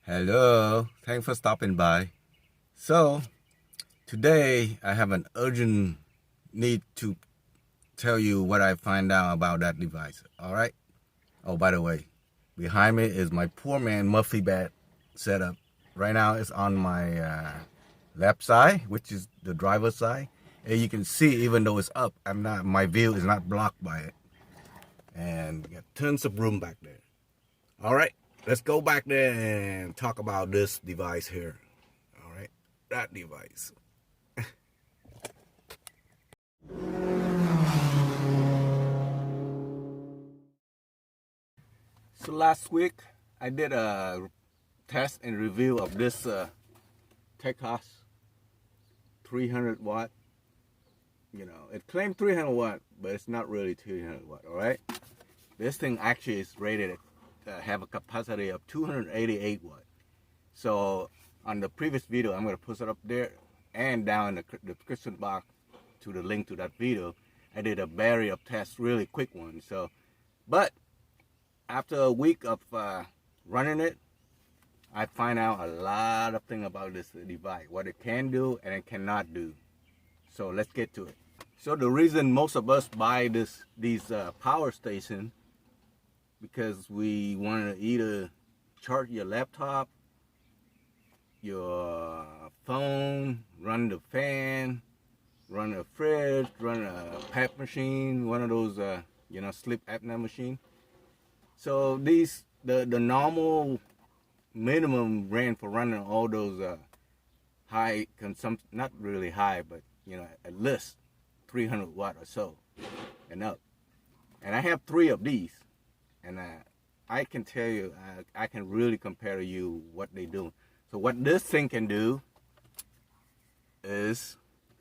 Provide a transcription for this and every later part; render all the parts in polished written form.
Hello, thanks for stopping by. So, today I have an urgent need to tell you what I find out about that device. All right? Oh, by the way, behind me is my poor man Muffy bat setup. Right now it's on my left side, which is the driver's side. And you can see, even though it's up, my view is not blocked by it. And got tons of room back there. All right, let's go back there and talk about this device here. All right, that device. So last week I did a test and review of this Techoss 300 watt. You know, it claimed 300 watt, but it's not really 300 watt. All right, this thing actually is rated have a capacity of 288 watt. So on the previous video, I'm going to put it up there and down in the description box to the link to that video. I did a battery of test, really quick one. So, but after a week of running it, I find out a lot of things about this device, what it can do and it cannot do. So let's get to it. So the reason most of us buy these power stations, because we want to either charge your laptop, your phone, run the fan, run a fridge, run a pep machine, one of those sleep apnea machine. So the normal minimum range for running all those high consumption, not really high, but at least 300 watt or so and up. And I have 3 of these, and I can tell you, I can really compare to you what they do. So what this thing can do is,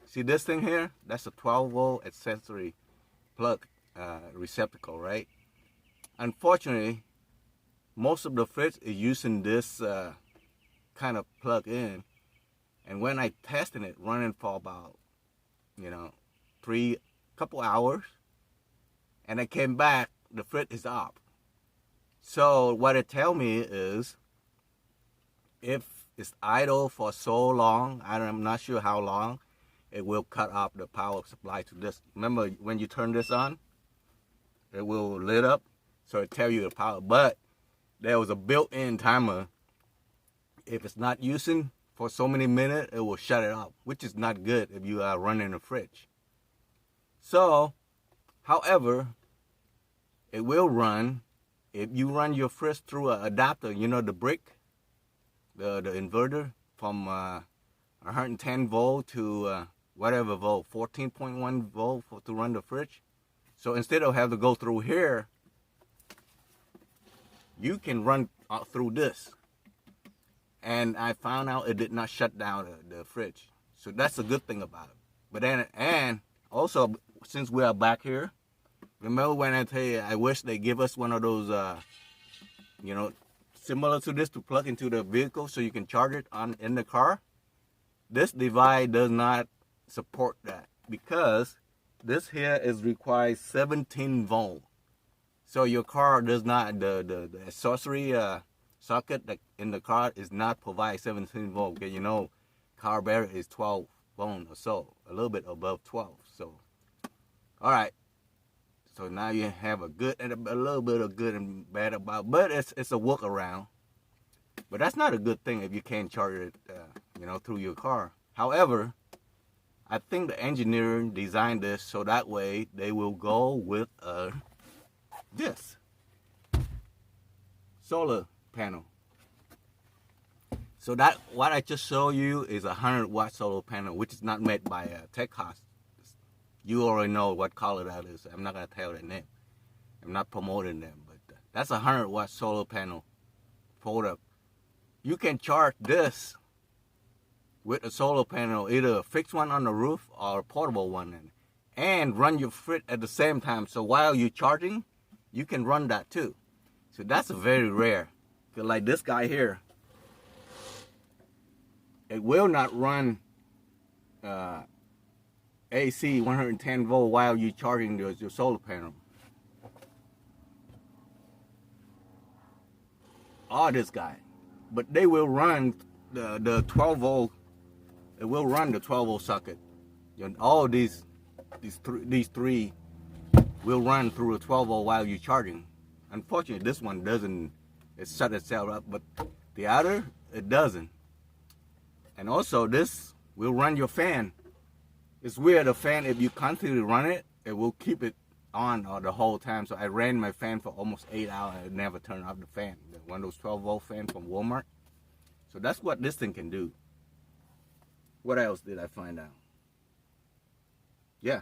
see this thing here? That's a 12-volt accessory plug receptacle, right? Unfortunately, most of the fridge is using this kind of plug in. And when I tested it, running for about, couple hours, and I came back, the fridge is up. So what it tell me is, if it's idle for so long, I'm not sure how long, it will cut off the power supply to this. Remember, when you turn this on, it will lit up, so it tell you the power. But there was a built-in timer. If it's not using for so many minutes, it will shut it off, which is not good if you are running a fridge. So, however, it will run if you run your fridge through an adapter, the brick, the inverter from 110 volt to whatever volt, 14.1 volt to run the fridge. So instead of having to go through here, you can run through this. And I found out it did not shut down the fridge. So that's a good thing about it. But then, and also, since we are back here, remember when I tell you, I wish they give us one of those, similar to this to plug into the vehicle so you can charge it in the car. This device does not support that, because this here requires 17 volt. So your car does not, the accessory socket that in the car is not provide 17 volt. Okay, car battery is 12 volt or so, a little bit above 12. So, all right. So now you have a good and a little bit of good and bad about, but it's a workaround. But that's not a good thing if you can't charge it, through your car. However, I think the engineer designed this so that way they will go with this solar panel. So that what I just showed you is a 100-watt solar panel, which is not made by Techoss. You already know what color that is. I'm not gonna tell the name. I'm not promoting them, but that's a 100-watt solar panel. Fold up. You can charge this with a solar panel, either a fixed one on the roof or a portable one, and run your fridge at the same time. So while you're charging, you can run that too. So that's very rare. Cause like this guy here, it will not run AC 110 volt while you're charging your solar panel. Or this guy. but they will run the 12 volt. It will run the 12 volt socket. And all these three will run through a 12 volt while you're charging. Unfortunately, this one doesn't. It shut itself up, but the other, it doesn't. And also, this will run your fan. It's weird, the fan, if you constantly run it, it will keep it on the whole time. So I ran my fan for almost 8 hours and it never turned off the fan. One of those 12 volt fans from Walmart. So that's what this thing can do. What else did I find out? Yeah.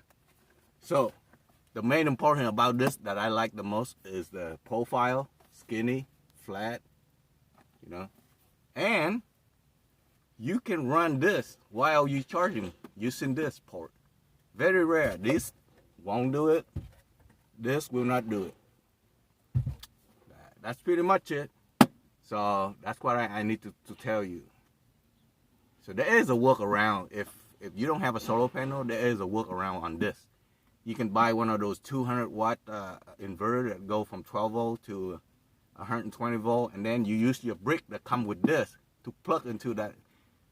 So the main important about this that I like the most is the profile, skinny, flat, you know. And you can run this while you're charging using this port. Very rare. This won't do it. This will not do it. That's pretty much it. So that's what I need to tell you. So there is a workaround. If you don't have a solar panel, there is a workaround on this. You can buy one of those 200 watt inverter that go from 12 volt to 120 volt, and then you use your brick that come with this to plug into that.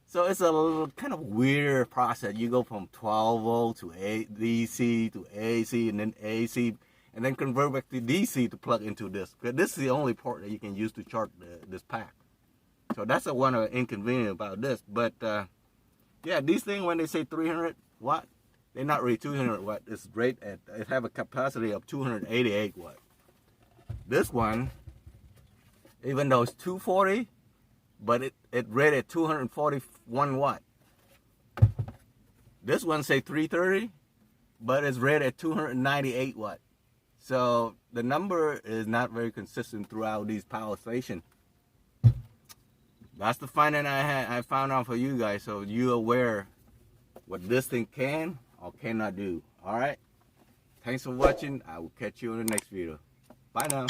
So it's a little kind of weird process. You go from 12 volt to DC to AC, and then AC, and then convert back to DC to plug into this. Because this is the only port that you can use to charge this pack. So that's one of the inconvenience about this. But yeah, these things, when they say 300 watt, they're not really 200 watt. It's great at, it have a capacity of 288 watt. This one, even though it's 240, but it rated 241 watt. This one say 330, but it's rated at 298 watt. So the number is not very consistent throughout these power stations. That's the finding I found out for you guys, so you're aware what this thing can or cannot do. All right. Thanks for watching. I will catch you in the next video. Bye now.